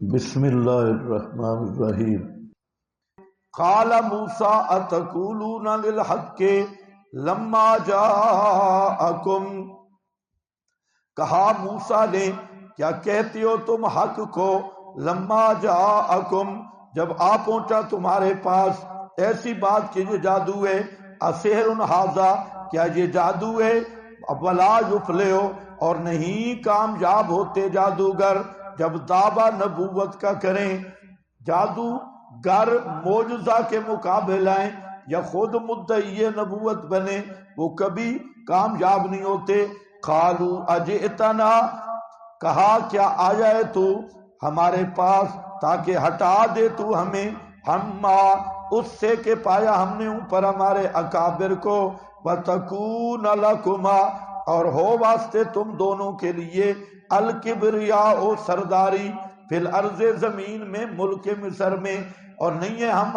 بسم اللہ الرحمن الرحیم۔ قال موسیٰ اتقولون للحق لما جاءکم، کہا موسیٰ نے کیا کہتے ہو تم حق کو، لما جاءکم جب آ پہنچا تمہارے پاس، ایسی بات کہ یہ جادو ہے، اسحر ھذا کیا یہ جادو ہے، ولا یفلح اور نہیں کامیاب ہوتے جادوگر جب دعویٰ نبوت کا کریں۔ جادوگر معجزہ کے مقابلہ یا خود مدعی نبوت بنے وہ کبھی کامیاب نہیں ہوتے۔ قالوا اجئتنا، کہا کیا آیا ہے تو ہمارے پاس تاکہ ہٹا دے تو ہمیں ہما اس سے کہ پایا ہم نے اوپر ہمارے اکابر کو، وتکون لکما اور ہو واسطے تم دونوں کے لیے، الکبریاء سرداری فی الارض زمین میں، ملک مصر میں، اور نہیں ہے ہم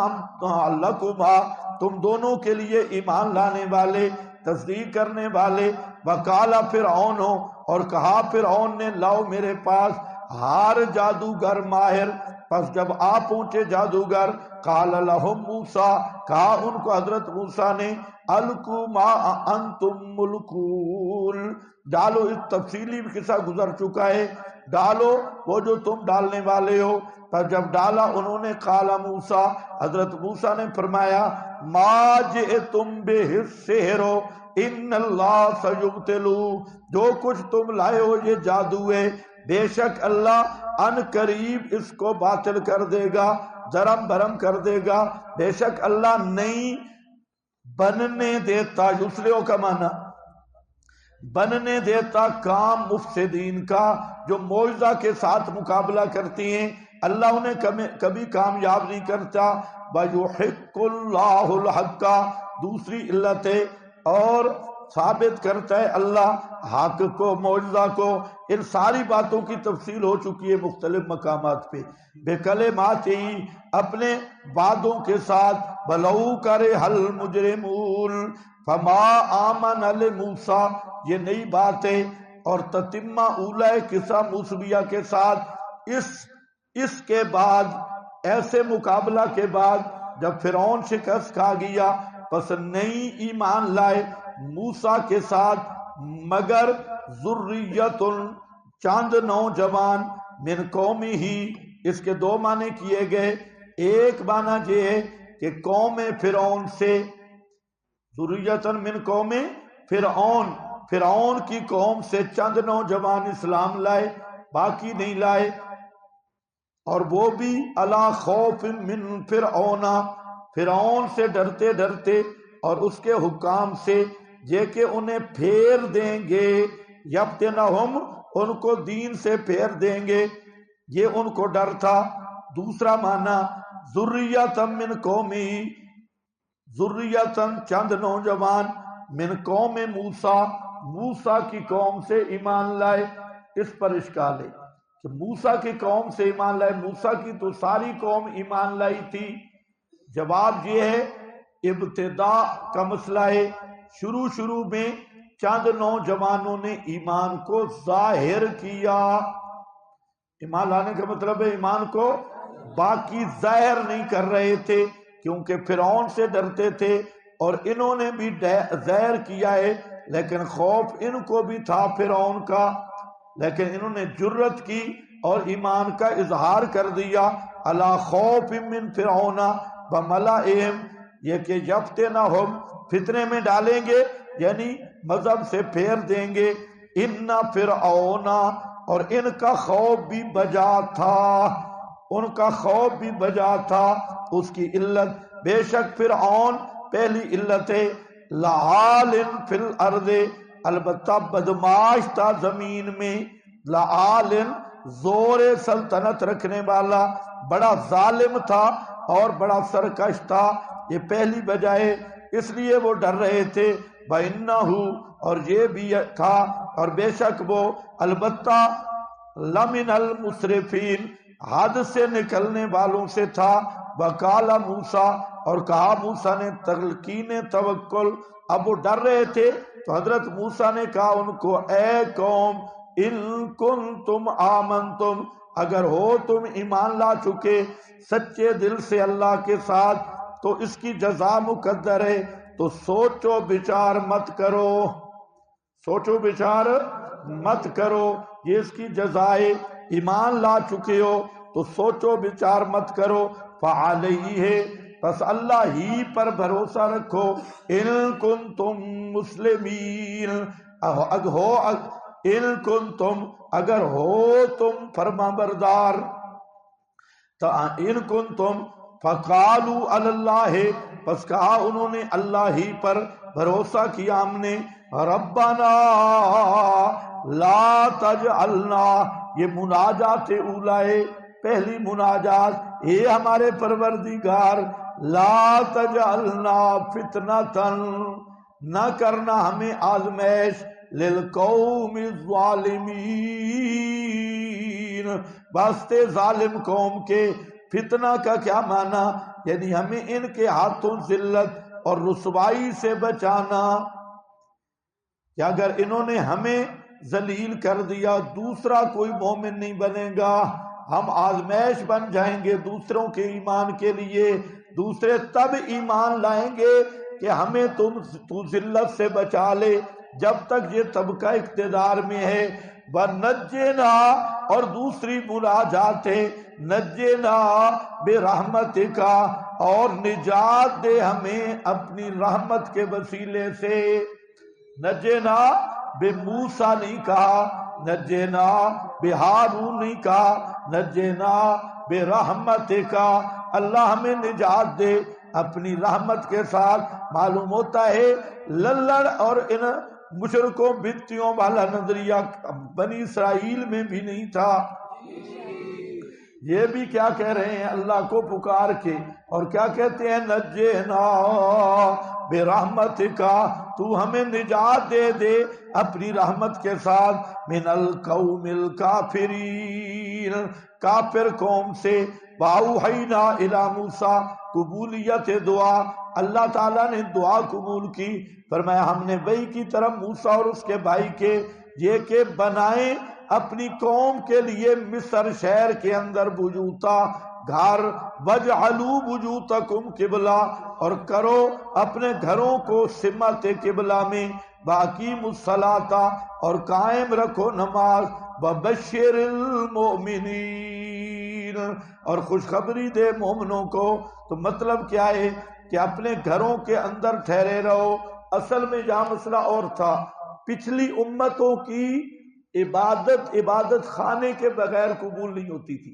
لکما تم دونوں کے لیے ایمان لانے والے، تصدیق کرنے والے۔ وقال فرعون اور کہا فرعون نے، لاؤ میرے پاس ہار جادوگر ماہر۔ پس جب آ پہنچے جادوگر، قال لهم موسیٰ کہا ان کو حضرت موسیٰ نے، القوا ما انتم ملقون ڈالو، اس تفصیلی قصہ گزر چکا ہے، ڈالو وہ جو تم ڈالنے والے ہو۔ پر جب ڈالا انہوں نے، قال موسیٰ حضرت موسیٰ نے فرمایا، ما جئتم بہ السحر ان اللہ سیبطلہ جو کچھ تم لائے ہو یہ جادو ہے، بے شک اللہ ان قریب اس کو باطل کر دے گا، درم برم کر دے گا۔ بے شک اللہ نہیں بننے دیتا، یسلو کا معنی بننے دیتا کام مفسدین کا، جو معجزہ کے ساتھ مقابلہ کرتی ہیں اللہ انہیں کبھی کامیاب نہیں کرتا۔ وَيُحِقُّ اللَّهُ الْحَقَّ دوسری علت ہے، اور ثابت کرتا ہے اللہ حق کو، معجزہ کو۔ ان ساری باتوں کی تفصیل ہو چکی ہے مختلف مقامات پہ، بے کلمات ہی اپنے وعدوں کے ساتھ، بلو کرے حل مجرمون فما آمن لموسیٰ یہ نئی بات ہے، اور تتمہ اولا قصہ موسویہ کے ساتھ اس کے بعد، ایسے مقابلہ کے بعد جب فرعون شکست کھا گیا، پس نہیں ایمان لائے موسیٰ کے ساتھ مگر ذریت چند نوجوان من قومی ہی۔ اس کے دو معنی کیے گئے، ایک معنی یہ ہے کہ قوم فرعون سے، ذریتن من قوم فرعون، فرعون کی قوم سے چند نوجوان اسلام لائے، باقی نہیں لائے، اور وہ بھی علی خوف من فرعون، فرعون سے ڈرتے ڈرتے اور اس کے حکام سے، یہ کہ انہیں پھیر دیں گے، یفتنہم ان کو دین سے پھیر دیں گے، یہ ان کو ڈر تھا۔ دوسرا معنی ذریۃ من قومی، ذریۃ چند نوجوان، من قوم موسیٰ موسیٰ کی قوم سے ایمان لائے۔ اس پر اشکال ہے کہ موسیٰ کی قوم سے ایمان لائے، موسیٰ کی تو ساری قوم ایمان لائی تھی۔ جواب یہ ہے ابتداء کا مسئلہ ہے، شروع میں چند نوجوانوں نے ایمان کو ظاہر کیا، ایمان لانے کا مطلب ہے ایمان کو، باقی ظاہر نہیں کر رہے تھے کیونکہ فرعون سے ڈرتے تھے، اور انہوں نے بھی ظاہر کیا ہے لیکن خوف ان کو بھی تھا فرعون کا، لیکن انہوں نے جرت کی اور ایمان کا اظہار کر دیا۔ الا خوف من فرعون وملئہم یہ کہ یفتنہم فتنے میں ڈالیں گے، یعنی مذہب سے پھیر دیں گے۔ ان فرعون اور ان کا خوف بھی بجا تھا، ان کا خوف بھی بجا تھا۔ اس کی علت بے شک فرعون پہلی علت ہے، لعال فی الارض البتہ بدماش تھا زمین میں، لعال زور سلطنت رکھنے والا، بڑا ظالم تھا اور بڑا سرکش تھا، یہ پہلی وجہ ہے، اس لیے وہ ڈر رہے تھے۔ وَإِنَّهُ اور یہ بھی تھا، اور بے شک وہ البتہ لَمِنَ الْمُسْرِفِينَ حد سے نکلنے والوں سے تھا۔ وَقَالَ مُوسیٰ اور کہا موسیٰ نے، تلقین توکل، اب وہ ڈر رہے تھے تو حضرت موسیٰ نے کہا ان کو، اے قوم ان کنتم آمنتم اگر ہو تم ایمان لا چکے سچے دل سے اللہ کے ساتھ تو اس کی جزا مقدر ہے، تو سوچو بچار مت کرو، سوچو بچار مت کرو، یہ اس کی جزائے، ایمان لا چکے ہو تو سوچو بچار مت کرو، فعلیہ، پس اللہ ہی پر بھروسہ رکھو، ان کنتم مسلمین، ان کنتم، اگر ہو تم فرما بردار، ان کنتم، فقالوا علی اللہ، پس کہا انہوں نے اللہ ہی پر بھروسہ کیا ہم نے، ربنا لا تجعلنا، یہ مناجات اولائے، پہلی مناجات، اے ہمارے پروردگار، لا تجعلنا فتنةً، نہ کرنا ہمیں آزمائش، للقوم الظالمین، واسطے ظالم قوم کے، فتنہ کا کیا معنی، یعنی ہمیں ان کے ہاتھوں ذلت اور رسوائی سے بچانا، کہ اگر انہوں نے ہمیں ذلیل کر دیا دوسرا کوئی مومن نہیں بنے گا، ہم آزمائش بن جائیں گے دوسروں کے ایمان کے لیے، دوسرے تب ایمان لائیں گے کہ ہمیں تو ذلت سے بچا لے، جب تک یہ طبقہ اقتدار میں ہے، وَنَجِّنَا، اور دوسری مناجات ہے، نجنا برحمتک، اور نجات دے ہمیں اپنی رحمت کے وسیلے سے، نجنا بے موسیٰ نہیں کہا، نجنا بے ہارون نہیں کہا، نجنا بے رحمتک، اللہ ہمیں نجات دے اپنی رحمت کے ساتھ۔ معلوم ہوتا ہے للڑ اور ان مشرکوں بدتیوں والا نظریہ بنی اسرائیل میں بھی نہیں تھا، یہ بھی کیا کہہ رہے ہیں اللہ کو پکار کے، اور کیا کہتے ہیں، نجنا برحمتک، تو ہمیں نجات دے دے اپنی رحمت کے ساتھ، من القوم الکافرین، کافر قوم سے، واوحینا الی موسیٰ، قبولیت دعا، اللہ تعالیٰ نے دعا قبول کی، فرمایا ہم نے وحی کی طرف موسیٰ اور اس کے بھائی کے، یہ کہ بنائیں اپنی قوم کے لیے مصر شہر کے اندر بیوتا، گھر، وَاجْعَلُوا بُيُوتَكُمْ قِبْلَةً، اور کرو اپنے گھروں کو سمت قبلہ میں، وَأَقِیمُوا الصَّلَاةَ، اور قائم رکھو نماز، وَبَشِّرِ الْمُؤْمِنِينَ، اور خوشخبری دے مومنوں کو۔ تو مطلب کیا ہے کہ اپنے گھروں کے اندر ٹھہرے رہو۔ اصل میں یہاں مسئلہ اور تھا، پچھلی امتوں کی عبادت خانے کے بغیر قبول نہیں ہوتی تھی،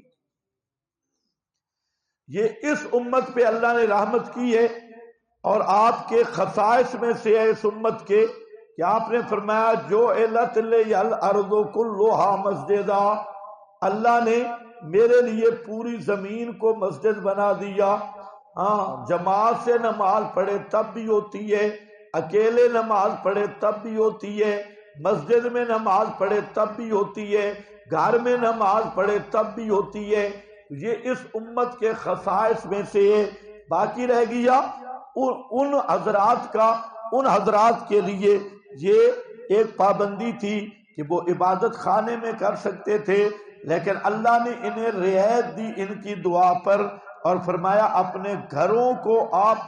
یہ اس امت پہ اللہ نے رحمت کی ہے، اور آپ کے خصائص میں سے ہے اس امت کے کہ آپ نے فرمایا جُعِلَتْ لِيَ الْأَرْضُ كُلُّهَا مَسْجِدًا، اللہ نے میرے لیے پوری زمین کو مسجد بنا دیا۔ ہاں، جماعت سے نماز پڑھے تب بھی ہوتی ہے، اکیلے نماز پڑھے تب بھی ہوتی ہے، مسجد میں نماز پڑھے تب بھی ہوتی ہے، گھر میں نماز پڑھے تب بھی ہوتی ہے، یہ اس امت کے خصائص میں سے ہے۔ باقی رہ گیا ان حضرات کے لیے یہ ایک پابندی تھی کہ وہ عبادت خانے میں کر سکتے تھے، لیکن اللہ نے انہیں رعایت دی ان کی دعا پر، اور فرمایا اپنے گھروں کو آپ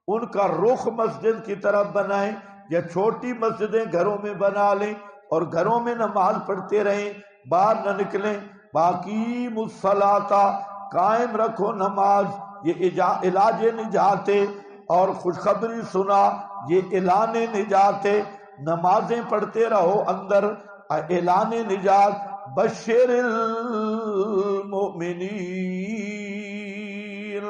ان کا رخ مسجد کی طرف بنائیں، یا چھوٹی مسجدیں گھروں میں بنا لیں اور گھروں میں نماز پڑھتے رہیں، باہر نہ نکلیں۔ باقیم الصلاۃ، قائم رکھو نماز، یہ علاج نجات، اور خوشخبری سنا، یہ اعلان نجات، نمازیں پڑھتے رہو اندر، اعلان نجات۔ بشر المؤمنین،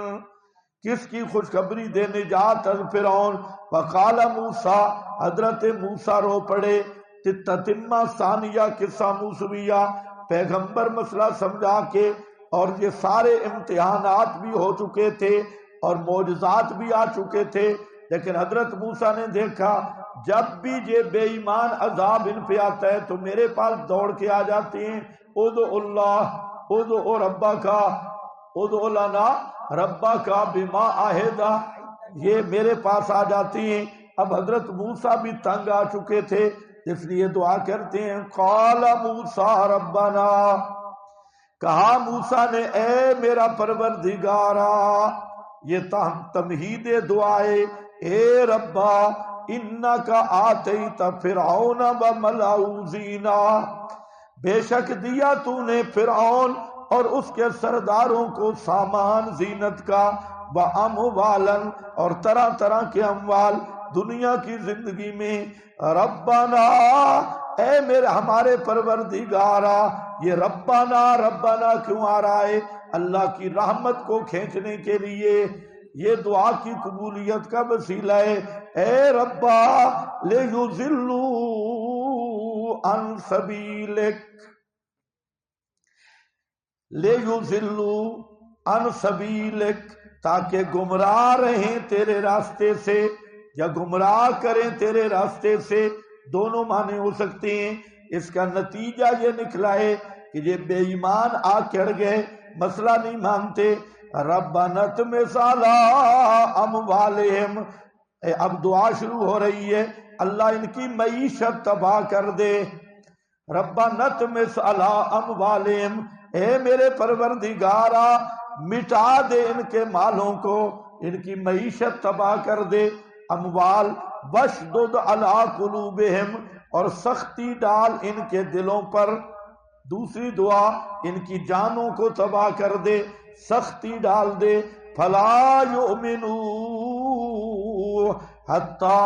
کس کی خوشخبری دے، نجات از فرعون۔ وقال موسیٰ، حضرت موسیٰ رو پڑے، تتمہ ثانیہ قصہ موسویہ، پیغمبر مسئلہ سمجھا کے، اور یہ سارے امتحانات بھی ہو چکے تھے اور معجزات بھی آ چکے تھے، لیکن حضرت موسیٰ نے دیکھا جب بھی یہ بے ایمان عذاب ان پہ آتا ہے تو میرے پاس دوڑ کے آ جاتے ہیں، ادعو اللہ، ادعو ربک، ادعو لنا ربک بما عہدہ، یہ میرے پاس آ جاتی ہیں۔ اب حضرت موسیٰ بھی تنگ آ چکے تھے، اس لیے دعا کرتے ہیں، قال موسیٰ ربنا، کہا موسیٰ نے اے میرا پروردگارا، یہ تمہید دعائے، اے ربا انکا آتیت فرعون وملأہ زینا، بے شک دیا تو نے فرعون اور اس کے سرداروں کو سامان زینت کا، واموالاً اور طرح طرح کے اموال دنیا کی زندگی میں، ربنا اے میرے ہمارے پروردگارا، یہ ربنا ربنا کیوں آ رہا ہے؟ اللہ کی رحمت کو کھینچنے کے لیے، یہ دعا کی قبولیت کا وسیلہ ہے۔ اے ربا لیضلوا عن سبیلک، لیضلوا عن سبیلک، تاکہ گمراہ رہیں تیرے راستے سے یا گمراہ کریں تیرے راستے سے، دونوں معنی ہو سکتے ہیں۔ اس کا نتیجہ یہ نکلا ہے کہ یہ بے ایمان آ چڑھ گئے، مسئلہ نہیں مانتے۔ ربنا اطمس علی اموالہم، اب دعا شروع ہو رہی ہے، اللہ ان کی معیشت تباہ کر دے۔ ربنا اطمس علی اموالہم، اے میرے پروردگارا مٹا دے ان کے مالوں کو، ان کی معیشت تباہ کر دے۔ اموال، واشدد علی قلوبہم، اور سختی ڈال ان کے دلوں پر۔ دوسری دعا، ان کی جانوں کو تباہ کر دے، سختی ڈال دے۔ فلا یؤمنوا حتی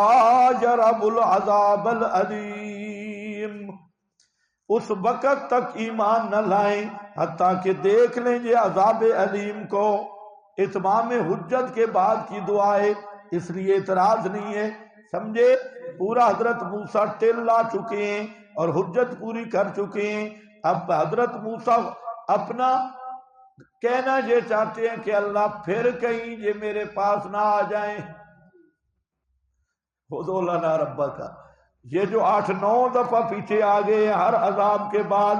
یروا العذاب العلیم، اس وقت تک ایمان نہ لائیں حتیٰ کہ دیکھ لیں یہ عذاب علیم کو۔ اتمام حجت کے بعد کی دعا ہے، اس لیے اعتراض نہیں ہے، سمجھے؟ پورا حضرت موسیٰ ٹل لا چکے ہیں اور حجت پوری کر چکے ہیں۔ اب حضرت موسیٰ اپنا کہنا یہ چاہتے ہیں کہ اللہ پھر کہیں یہ میرے پاس نہ آ جائیں۔ خُذْ لَنَا رَبَّكَ، یہ جو 8-9 دفعہ پیچھے آ گئے ہیں ہر عذاب کے بعد،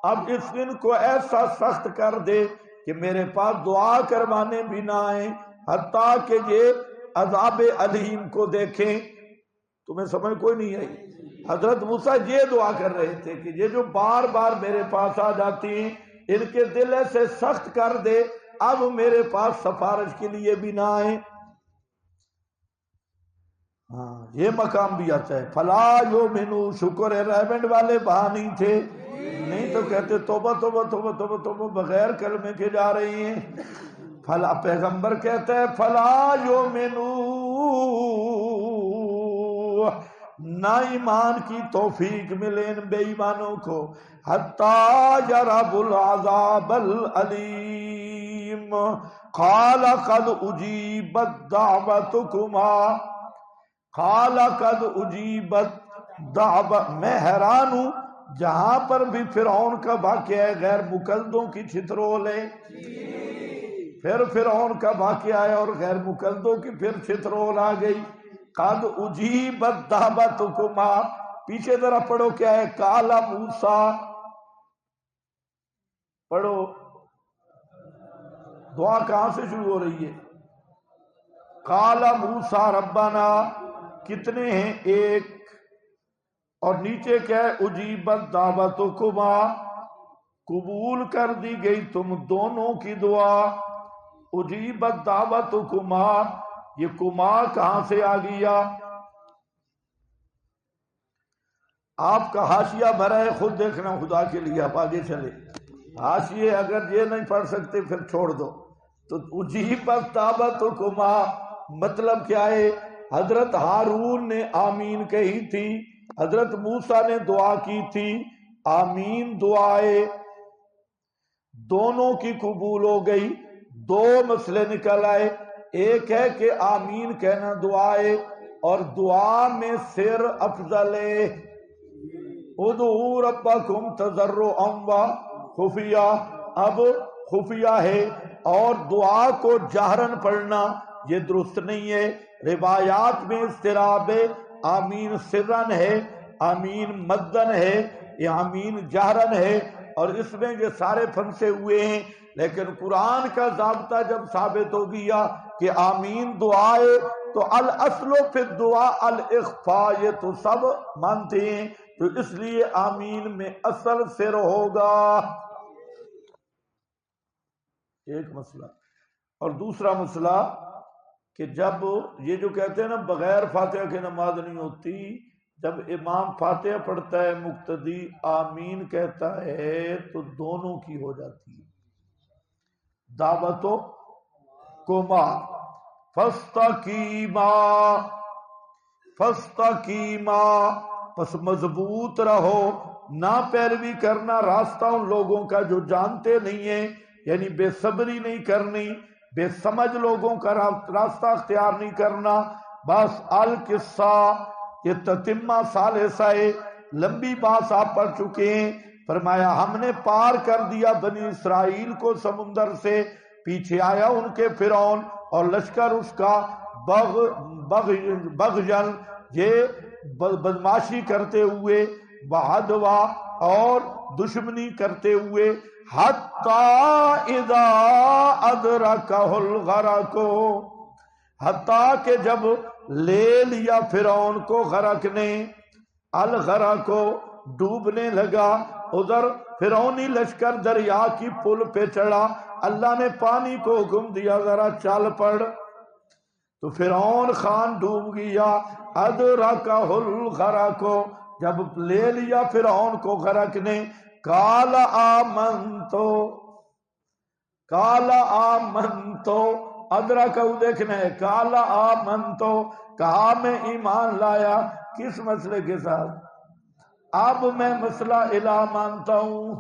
اب اس دن کو ایسا سخت کر دے کہ میرے پاس دعا کروانے بھی نہ آئیں حتیٰ کہ یہ عذاب علیم کو دیکھیں۔ تمہیں سمجھ کوئی نہیں آئی؟ حضرت موسیٰ یہ دعا کر رہے تھے کہ یہ جو بار بار میرے پاس آ جاتی ہیں ان کے دل ایسے سخت کر دے، اب میرے پاس سفارش کے لیے بھی نہ آئیں۔ ہاں یہ مقام بھی آتا ہے۔ فلا یؤمنوا، شکر ہے ریمنڈ والے وہاں نہیں تھے، نہیں تو کہتے توبہ توبہ توبہ توبہ توبہ، بغیر کلمے کے جا رہی ہیں۔ فلا، پیغمبر کہتا ہے فلا یؤمنوا، نہ ایمان کی توفیق ملے ان بے ایمانوں کو، حتی یروا العذاب العلیم۔ قال قد اجیبت دعوتکما، قال قد اجیبت دعوت، میں حیران ہوں جہاں پر بھی فرعون کا واقعہ ہے غیر مقلدوں کی چھترول ہے، پھر فرعون کا واقعہ ہے اور غیر مقلدوں کی پھر چھترول آ گئی۔ قد اجیبت دعوتکما، پیچھے ذرا پڑھو کیا ہے، قال موسیٰ، پڑھو دعا کہاں سے شروع ہو رہی ہے؟ قال موسیٰ ربنا، کتنے ہیں؟ ایک، اور نیچے کیا ہے؟ اجیبت دعوتکما، قبول کر دی گئی تم دونوں کی دعا۔ اجیبت دعوتکما، یہ کما کہاں سے آ گیا؟ آپ کا حاشیہ بھرا ہے، خود دیکھنا خدا کے لیے، آپ آگے چلے۔ حاشیے اگر یہ نہیں پڑھ سکتے پھر چھوڑ دو۔ تو اجیبت دعوتکما مطلب کیا ہے؟ حضرت ہارون نے آمین کہی تھی، حضرت موسیٰ نے دعا کی تھی، آمین دعائے دونوں کی قبول ہو گئی۔ دو مسئلے نکل آئے، ایک ہے کہ آمین کہنا دعائے، اور دعا میں سر افضل ہے۔ ادعوا ربکم تضرعا وخفیہ، اب خفیہ ہے، اور دعا کو جہرن پڑھنا یہ درست نہیں ہے۔ روایات میں اضطراب ہے، آمین سرن ہے، آمین مدن ہے، یہ آمین جہرن ہے، اور اس میں یہ سارے پھنسے ہوئے ہیں۔ لیکن قرآن کا ضابطہ جب ثابت ہو گیا کہ آمین دعائے، تو الاصل فی الدعاء الاخفاء، یہ تو سب مانتے ہیں، تو اس لیے آمین میں اصل سر ہوگا۔ ایک مسئلہ. اور دوسرا مسئلہ کہ جب یہ جو کہتے ہیں نا بغیر فاتحہ کے نماز نہیں ہوتی، جب امام فاتحہ پڑھتا ہے مقتدی آمین کہتا ہے تو دونوں کی ہو جاتی ہے. دعوتو کما فاستقیما فاستقیما، پس مضبوط رہو، نہ پیروی کرنا راستہ ان لوگوں کا جو جانتے نہیں ہیں، یعنی بے صبری نہیں کرنی، بے سمجھ لوگوں کا راستہ اختیار نہیں کرنا. بس القصہ، یہ تتمہ ثالثہ ہے، لمبی بات آپ پڑھ چکے ہیں. فرمایا ہم نے پار کر دیا بنی اسرائیل کو سمندر سے، پیچھے آیا ان کے فرعون اور لشکر اس کا بغیًا، یہ بدماشی کرتے ہوئے، وعدوا اور دشمنی کرتے ہوئے، حتی اذا ادرکہ الغرق، حتیٰ کہ جب لے لیا فرعون کو غرق نے، الغرق کو ڈوبنے لگا. ادھر فرعونی لشکر دریا کی پل پہ چڑھا، اللہ نے پانی کو حکم دیا ذرا چل پڑ، تو فرعون خان ڈوب گیا. ادرکہ الغرق، جب لے لیا فرعون کو غرق نے، قال آمنتو، قال آمنتو، ادرکہ دیکھنا ہے، قال آمنتو، کہا میں ایمان لایا. کس مسئلے کے ساتھ؟ اب میں مسئلہ الہ مانتا ہوں.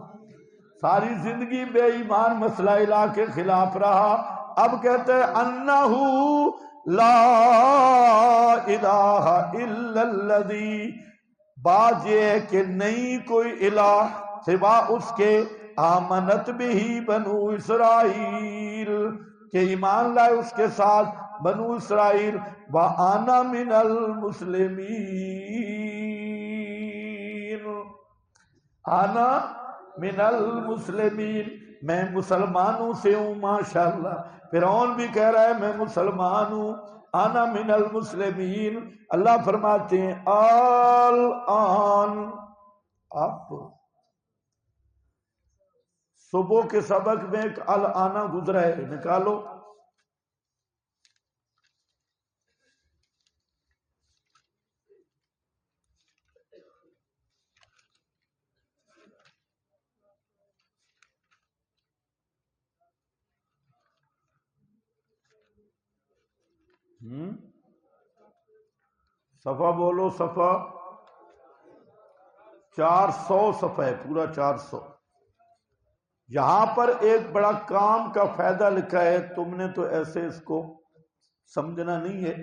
ساری زندگی بے ایمان مسئلہ الہ کے خلاف رہا، اب کہتے ہیں انہو لا الہ الا الذی، بات یہ ہے کہ نہیں کوئی الہ سوا اس کے آمنت بھی بنو اسرائیل، کہ ایمان لائے اس کے ساتھ بنو اسرائیل. وَأَنَا مِنَ الْمُسْلِمِينَ، انا من المسلمین، میں مسلمانوں سے ہوں. ماشاءاللہ فرعون بھی کہہ رہا ہے میں مسلمان ہوں، انا من المسلمین. اللہ فرماتے ہیں الآن، اب صبح کے سبق میں ایک الآن گزرا ہے، نکالو. صفحہ بولو، صفحہ 400 صفحہ ہے پورا 400. یہاں پر ایک بڑا کام کا فائدہ لکھا ہے، تم نے تو ایسے اس کو سمجھنا نہیں ہے.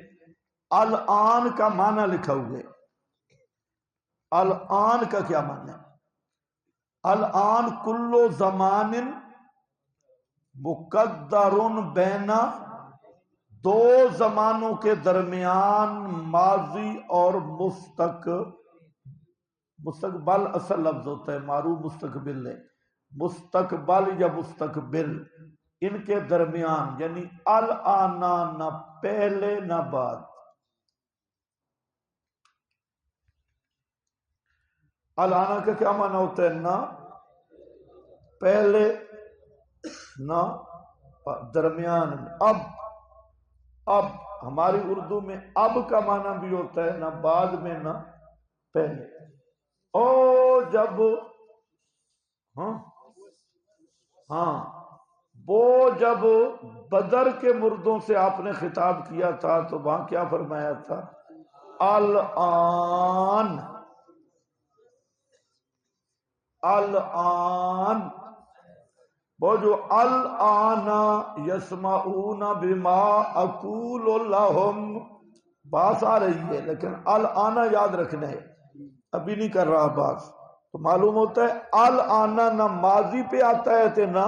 الآن کا معنی لکھا ہوا ہے. الآن کا کیا معنی ہے؟ الآن کلو زمان مقدر بین، دو زمانوں کے درمیان ماضی اور مستقبل اصل لفظ ہوتا ہے، معروف مستقبل ہے، مستقبل یا مستقبل، ان کے درمیان، یعنی الآنا، نہ پہلے نہ بعد. الآنا کا کیا معنی ہوتا ہے؟ نہ پہلے نہ درمیان میں. اب ہماری اردو میں اب کا معنی بھی ہوتا ہے، نہ بعد میں نہ پہلے. او جب وہ جب بدر کے مردوں سے آپ نے خطاب کیا تھا تو وہاں کیا فرمایا تھا؟ الآن، الآن. وہ جو الآن یسمعون بما اقول لهم، بات آ رہی ہے لیکن الآن یاد رکھنا ہے، ابھی نہیں کر رہا بات. تو معلوم ہوتا ہے الآن نہ ماضی پہ آتا ہے تھے نہ،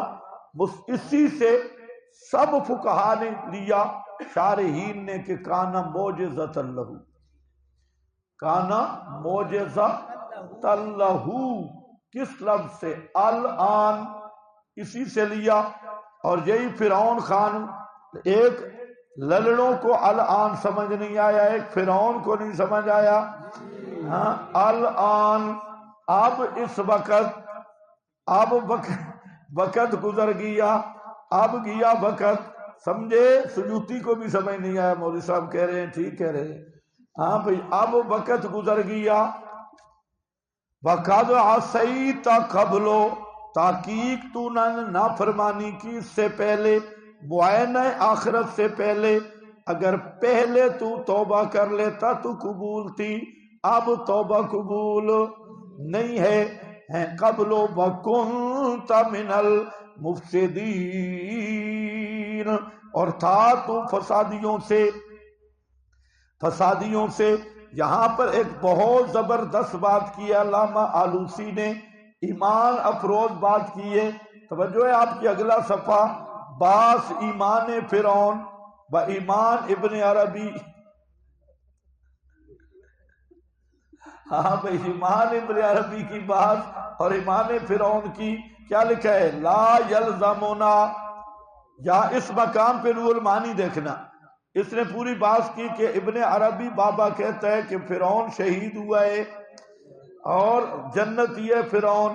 اسی سے سب فقہا نے لیا، شارحین نے، کہ کانا معجزۃ لہ، کانا معجزۃ لہ. کس لفظ سے؟ الآن، اسی سے لیا. اور یہی فرعون خان، ایک للڑوں کو الآن سمجھ نہیں آیا، ایک فرعون کو نہیں سمجھ آیا. ہاں الآن، اب اس وقت، اب وقت گزر گیا، اب گیا وقت، سمجھے سجوتی کو بھی سمجھ نہیں آیا، مولوی صاحب کہہ رہے ہیں ٹھیک کہہ رہے ہیں، ہاں بھائی اب وقت گزر گیا، وقد عصیت قبل، تحقیق تو نے نافرمانی کی اس سے پہلے، معائنہ آخرت سے پہلے، اگر پہلے تو توبہ کر لیتا تو قبول تھی، اب توبہ قبول نہیں ہے، قبل وکنت من المفسدین، اور تھا تو فسادیوں سے۔ یہاں پر ایک بہت زبردست بات کی ہے علامہ آلوسی نے، ایمان افروز بات کی ہے، توجہ ہے آپ کی، اگلا صفحہ، باس ایمان فرعون و ایمان ابن عربی، ہاں بھائی ایمان ابن عربی کی بات اور ایمان فرعون کی، کیا لکھا ہے، لا یلزمنا، یا اس مقام پہ روح المعانی دیکھنا، اس نے پوری بات کی کہ ابن عربی بابا کہتا ہے کہ فرعون شہید ہوا ہے اور جنتی ہے فرعون،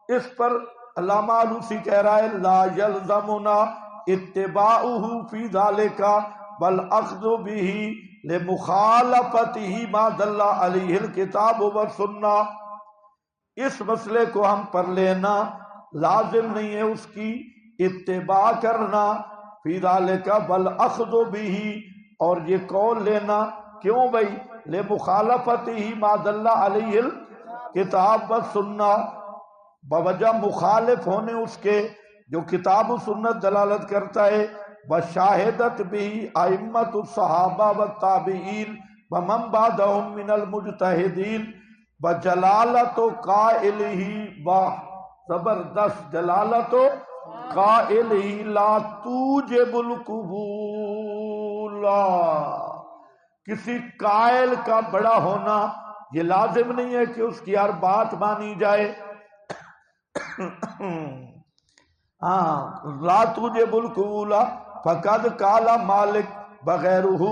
اس پر علامہ آلوسی کہہ رہا ہے لا یلزمنا اتباعہ فی ذالک بل اخذ بہ لمخالفتہ ما دل علیہ الکتاب والسنہ، اس مسئلے کو ہم پر لینا لازم نہیں ہے اس کی اتباع کرنا، فی ذالک بل اخذ بہ، اور یہ قول لینا، کیوں بھائی، لمخالفتہ ما دل علیہ الکتاب والسنہ، بوجہ مخالف ہونے اس کے جو کتاب و سنت دلالت کرتا ہے، وشاہدت بھی ائمۃ الصحابہ والتابعین ومن بعدهم من المجتہدین، وجلالت قائلہ، زبردست، جلالت قائلہ لا توجب القبول، کسی قائل کا بڑا ہونا یہ لازم نہیں ہے کہ اس کی ہر بات مانی جائے، ہاں لا توجب القبول، فقد قال مالک بغیرہ،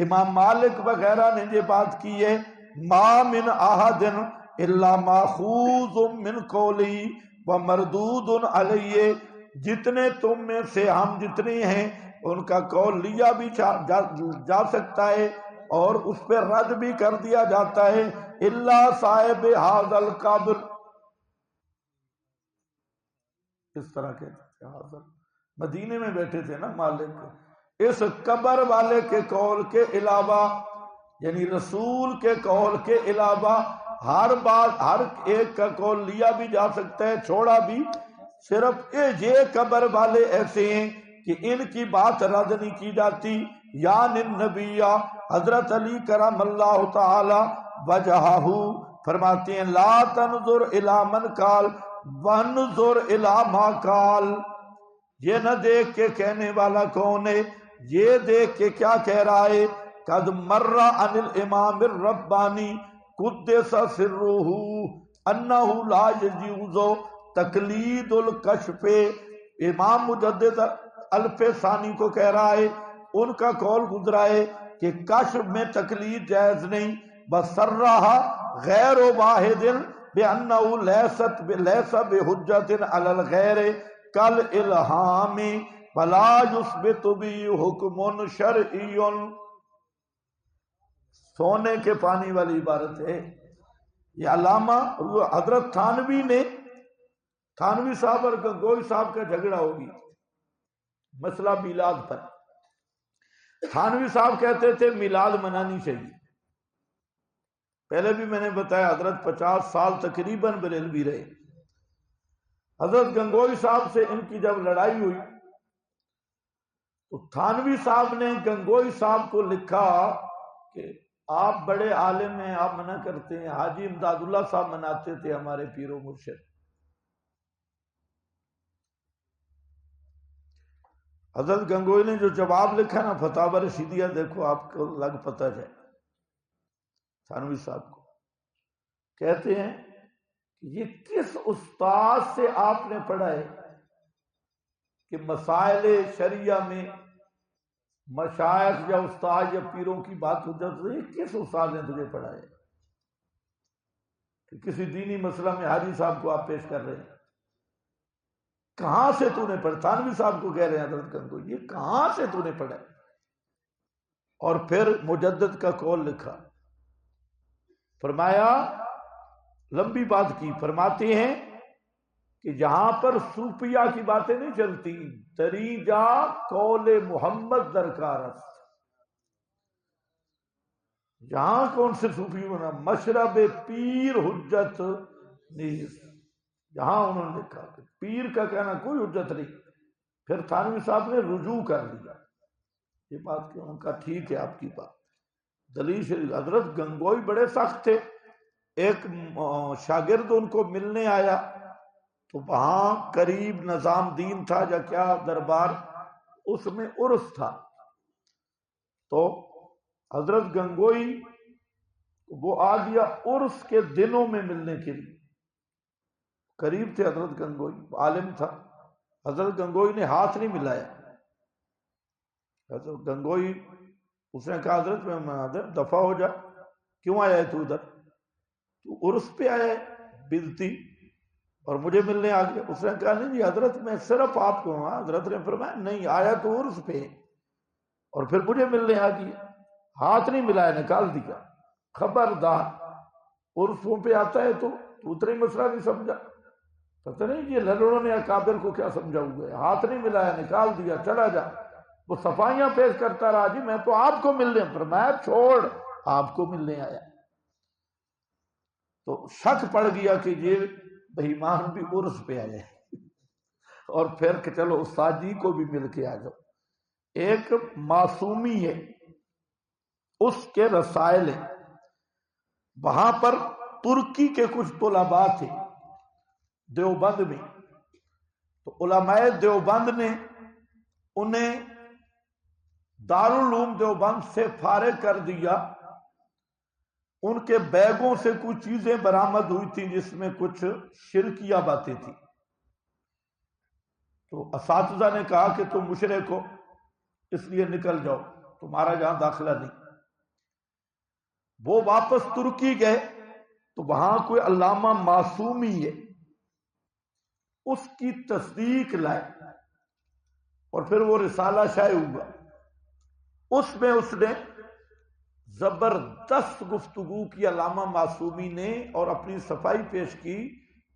امام مالک وغیرہ نے یہ بات کی ہے، ما من احد الا ماخوذ من قولی ومردود علیہ، جتنے تم میں سے ہم جتنے ہیں ان کا قول لیا بھی جا سکتا ہے اور اس پہ رد بھی کر دیا جاتا ہے، الا صاحب ھذا القبر، اس طرح کہتے تھے، حاضر مدینے میں بیٹھے تھے نا مالک، اس قبر والے کے قول کے علاوہ، یعنی رسول کے قول کے علاوہ ہر بات، ہر ایک کا قول لیا بھی جا سکتا ہے، چھوڑا بھی، صرف یہ قبر والے ایسے ہیں کہ ان کی بات رد نہیں کی جاتی، یعنی النبی حضرت علی کرم اللہ تعالی وجہہ فرماتے ہیں لا تنظر الی من قال وانظر الی ما قال، یہ نہ دیکھ کے کہنے والا کون ہے، یہ دیکھ کے کیا کہہ رہا ہے، قد مر عن الامام الربانی قدس سرہ انہ لا یجوز تقلید الکشف، امام مجدد الف ثانی کو کہہ رہا ہے، ان کا قول گزرا ہے کہ کشف میں تقلید جائز نہیں، بسرہ غیر واحد بانہ لیس بحجت علی الغیر کل الہام ولا یثبت بھی حکم شرعی، سونے کے پانی والی عبارت ہے یہ، علامہ حضرت تھانوی نے، تھانوی صاحب اور گنگوئی صاحب کا جھگڑا ہوگی مسئلہ میلاد پر، تھانوی صاحب کہتے تھے میلاد منانی چاہیے، پہلے بھی میں نے بتایا حضرت 50 سال تقریباً بریلوی رہے، حضرت گنگوئی صاحب سے ان کی جب لڑائی ہوئی تو تھانوی صاحب نے گنگوئی صاحب کو لکھا کہ آپ بڑے عالم ہیں، آپ منع کرتے ہیں، حاجی امداد اللہ صاحب مناتے تھے ہمارے پیر و مرشد، حضرت گنگوئی نے جو جواب لکھا نا فتاوی رشیدیہ، دیکھو آپ کو لگ پتہ جائے، تھانوی صاحب کو کہتے ہیں یہ کس استاد سے آپ نے پڑھا ہے کہ مسائل شریعہ میں مشائخ یا استاد یا پیروں کی بات ہو جاتی ہے، یہ کس استاد نے تجھے پڑھا ہے کہ کسی دینی مسئلہ میں حاجی صاحب کو آپ پیش کر رہے ہیں؟ کہاں سے تو نے پڑھا؟ تھانوی صاحب کو کہہ رہے ہیں حضرت گنگوئی، یہ کہاں سے تو نے پڑھا؟ اور پھر مجدد کا قول لکھا، فرمایا لمبی بات کی، فرماتے ہیں کہ جہاں پر صوفیہ کی باتیں نہیں چلتی، دریجہ قول محمد درکار است، جہاں کون سے صوفی ہونا مشرب پیر حجت نیز، جہاں انہوں نے لکھا کہ پیر کا کہنا کوئی حجت نہیں، پھر تھانوی صاحب نے رجوع کر لیا یہ بات کہ ان کا ٹھیک ہے آپ کی بات دلیل شریف۔ حضرت گنگوئی بڑے سخت تھے، ایک شاگرد ان کو ملنے آیا تو وہاں قریب نظام دین تھا یا کیا دربار، اس میں عرس تھا، تو حضرت گنگوئی وہ آ گیا عرس کے دنوں میں ملنے کے لیے، قریب تھے حضرت گنگوئی، عالم تھا، حضرت گنگوئی نے ہاتھ نہیں ملایا، حضرت گنگوئی اس نے کہا حضرت میں دفع ہو جا، کیوں آیا ہے تو ادھر، تو عرس پہ آیا ہے بنتی اور مجھے ملنے آ گیا؟ اس نے کہا نہیں جی حضرت میں صرف آپ کو ہوں۔ حضرت نے فرمایا نہیں، آیا تو عرس پہ اور پھر مجھے ملنے آ گیا، ہاتھ نہیں ملایا، نکال دیا۔ خبردار، عرفوں پہ آتا ہے تو اتنا ہی مسئلہ نہیں سمجھا، پتہ نہیں یہ لڑوں نے اکابر کو کیا سمجھا ہوا ہے، ہاتھ نہیں ملایا، نکال دیا، چلا جا۔ وہ صفائیاں پیش کرتا رہا، جی میں تو آپ کو ملنے، فرمایا چھوڑ، آپ کو ملنے آیا۔ تو شک پڑ گیا کہ یہ بےایمان بھی عرس پہ آئے، اور پھر کہ چلو استاد جی کو بھی مل کے آ جاؤ۔ ایک معصومی ہے، اس کے رسائل ہیں، وہاں پر ترکی کے کچھ طلباء تھے دیوبند میں، تو علماء دیوبند نے انہیں دارالعلوم دیوبند سے فارغ کر دیا، ان کے بیگوں سے کچھ چیزیں برآمد ہوئی تھیں جس میں کچھ شرکیہ باتیں تھیں، تو اساتذہ نے کہا کہ تم مشرک ہو اس لیے نکل جاؤ، تمہارا یہاں داخلہ نہیں۔ وہ واپس ترکی گئے تو وہاں کوئی علامہ معصومی ہے، اس کی تصدیق لائے اور پھر وہ رسالہ شائع ہوا، اس میں اس نے زبردست گفتگو کی علامہ معصومی نے اور اپنی صفائی پیش کی۔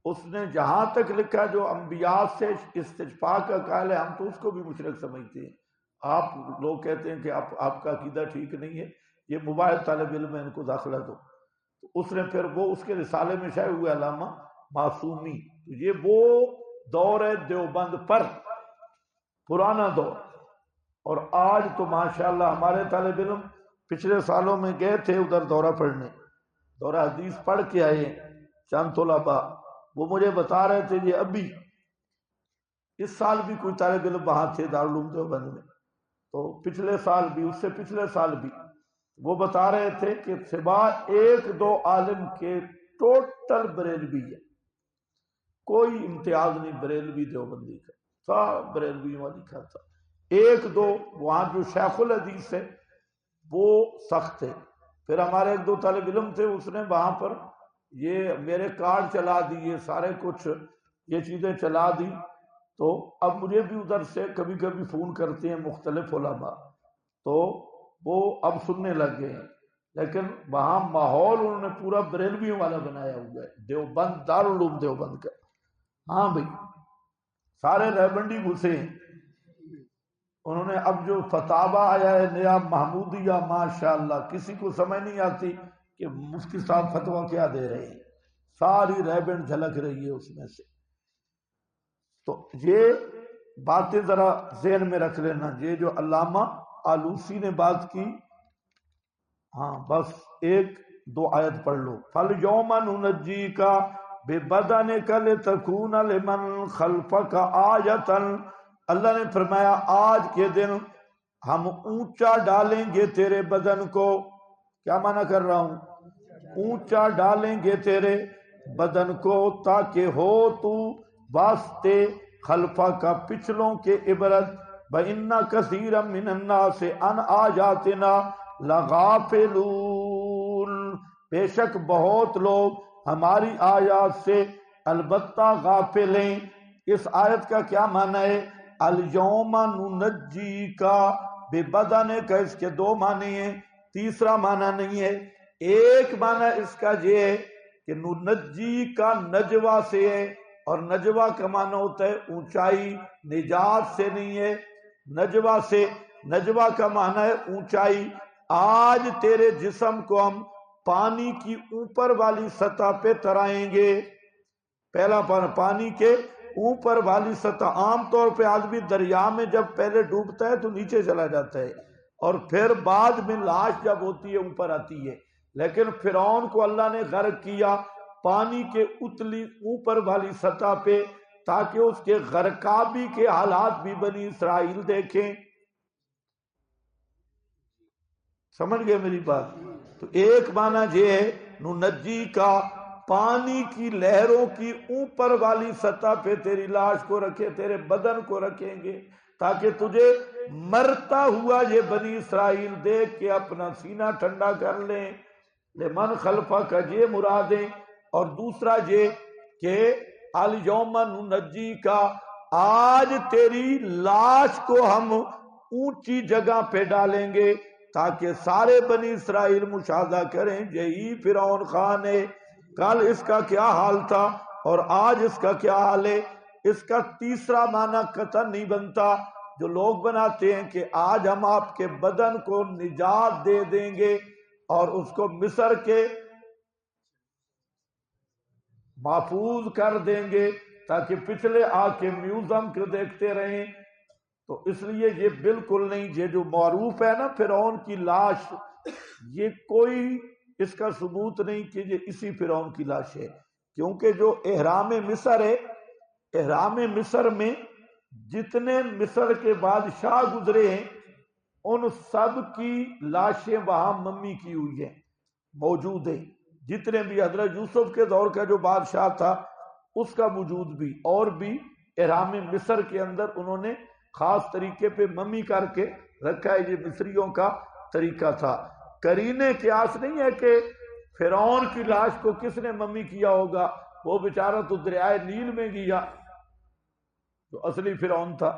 اس نے جہاں تک لکھا جو انبیاء سے استشفاء کا قائل ہے، ہم تو اس کو بھی مشرک سمجھتے ہیں، آپ لوگ کہتے ہیں کہ آپ کا عقیدہ ٹھیک نہیں ہے، یہ مباحث طالب علم ہے، ان کو داخلہ دو۔ تو اس نے پھر وہ اس کے رسالے میں شائع ہوئے علامہ معصومی، تو یہ وہ دور ہے دیوبند پر، پرانا دور۔ اور آج تو ماشاءاللہ ہمارے طالب علم پچھلے سالوں میں گئے تھے ادھر دورہ پڑھنے، دورہ حدیث پڑھ کے آئے چند طلباء، وہ مجھے بتا رہے تھے یہ ابھی اس سال بھی کوئی طالب علم وہاں تھے دارالعلوم دیوبند میں، تو پچھلے سال بھی، اس سے پچھلے سال بھی، وہ بتا رہے تھے کہ سوائے ایک دو عالم کے ٹوٹل بریلوی ہے، کوئی امتیاز نہیں بریلوی دیوبندی کا، سب بریلوی والی کا تھا۔ ایک دو وہاں جو شیخ الحدیث ہے وہ سخت ہے، پھر ہمارے ایک دو طالب علم تھے، اس نے وہاں پر یہ میرے کارڈ چلا دیے، سارے کچھ یہ چیزیں چلا دی، تو اب مجھے بھی ادھر سے کبھی کبھی فون کرتے ہیں مختلف علماء، تو وہ اب سننے لگ گئے ہیں، لیکن وہاں ماحول انہوں نے پورا بریلویوں والا بنایا ہوا ہے، دیوبند دارالعلوم دیوبند کا۔ ہاں بھائی سارے ریبنڈی گھسے ہیں، انہوں نے اب جو فتاوی آیا ہے نیا محمودیہ، ماشاءاللہ کسی کو سمجھ نہیں آتی کہ مفتی صاحب فتویٰ کیا دے رہے ہیں، ساری ریبنڈ جھلک رہی ہے اس میں سے۔ تو یہ باتیں ذرا ذہن میں رکھ لینا، یہ جو علامہ آلوسی نے بات کی، ہاں بس ایک دو آیت پڑھ لو، فَالْيَوْمَ نُنَجِّيكَ بِبَدَنِكَ لِتَكُونَ لِمَنْ خَلْفَكَ آیَةً، اللہ نے فرمایا آج کے دن ہم اونچا ڈالیں گے تیرے بدن کو، کیا معنی کر رہا ہوں، اونچا ڈالیں گے تیرے بدن کو تاکہ ہو تو واسطے خلفہ کا پچھلوں کے عبرت، وَإِنَّ كَثِيرًا مِّنَ النَّاسِ عَنْ آیَاتِنَا لَغَافِلُونَ، بے شک بہت لوگ ہماری آیات سے البتہ غافل ہیں۔ اس آیت کا کیا معنی ہے؟ الیوم ننجی کا بے بدن کا، اس کے دو معنی ہیں، تیسرا معنی نہیں ہے۔ ایک معنی اس کا یہ ہے کہ ننجی کا نجوا سے ہے، اور نجوا کا معنی ہوتا ہے اونچائی، نجات سے نہیں ہے، نجوا سے۔ نجوا کا معنی ہے اونچائی۔ آج تیرے جسم کو ہم پانی کی اوپر والی سطح پہ ترائیں گے۔ پہلا پانی کے اوپر والی سطح۔ عام طور پہ آدمی دریا میں جب پہلے ڈوبتا ہے تو نیچے چلا جاتا ہے، اور پھر بعد میں لاش جب ہوتی ہے اوپر آتی ہے۔ لیکن فرعون کو اللہ نے غرق کیا پانی کے اتلی اوپر والی سطح پہ، تاکہ اس کے غرقابی کے حالات بھی بنی اسرائیل دیکھیں۔ سمجھ گئے میری بات؟ تو ایک معنی یہ ہے ننجی کا، پانی کی لہروں کی اوپر والی سطح پہ تیری لاش کو رکھے، تیرے بدن کو رکھیں گے، تاکہ تجھے مرتا ہوا یہ بنی اسرائیل دیکھ کے اپنا سینہ ٹھنڈا کر لیں۔ لمن خلفہ کا یہ مرادیں، اور دوسرا یہ کہ الیوم ننجی کا، آج تیری لاش کو ہم اونچی جگہ پہ ڈالیں گے تاکہ سارے بنی اسرائیل مشاہدہ کریں یہی فرعون خان ہے، کل اس کا کیا حال تھا اور آج اس کا کیا حال ہے۔ اس کا تیسرا معنی قطعا نہیں بنتا جو لوگ بناتے ہیں کہ آج ہم آپ کے بدن کو نجات دے دیں گے اور اس کو مصر کے محفوظ کر دیں گے تاکہ پچھلے آ کے میوزیم کو دیکھتے رہیں۔ تو اس لیے یہ بالکل نہیں، یہ جو معروف ہے نا فرعون کی لاش، یہ کوئی اس کا ثبوت نہیں کہ یہ اسی فرعون کی لاش ہے، کیونکہ جو احرام مصر ہے، احرام مصر میں جتنے مصر کے بادشاہ گزرے ہیں ان سب کی لاشیں وہاں ممی کی ہوئی ہیں، موجود ہیں۔ جتنے بھی حضرت یوسف کے دور کا جو بادشاہ تھا اس کا وجود بھی، اور بھی احرام مصر کے اندر انہوں نے خاص طریقے پہ ممی کر کے رکھا ہے، یہ مصریوں کا طریقہ تھا۔ قرینے قیاس نہیں ہے کہ فرعون کی لاش کو کس نے ممی کیا ہوگا، وہ بیچارہ تو دریائے نیل میں گیا جو اصلی فرعون تھا،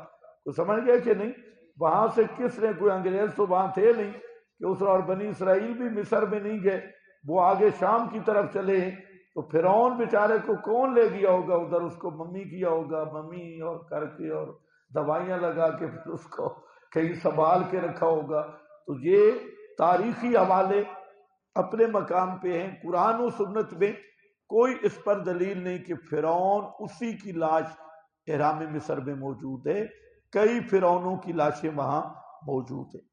تو سمجھ گئے کہ نہیں؟ وہاں سے کس نے، کوئی انگریز تو وہاں تھے نہیں کہ اس، اور بنی اسرائیل بھی مصر میں نہیں گئے، وہ آگے شام کی طرف چلے ہیں، تو فرعون بیچارے کو کون لے گیا ہوگا ادھر، اس کو ممی کیا ہوگا، ممی اور کر کے اور دوائیاں لگا کے پھر اس کو کہیں سنبھال کے رکھا ہوگا۔ تو یہ تاریخی حوالے اپنے مقام پہ ہیں، قرآن و سنت میں کوئی اس پر دلیل نہیں کہ فرعون اسی کی لاش احرام مصر میں موجود ہے، کئی فرعونوں کی لاشیں وہاں موجود ہیں۔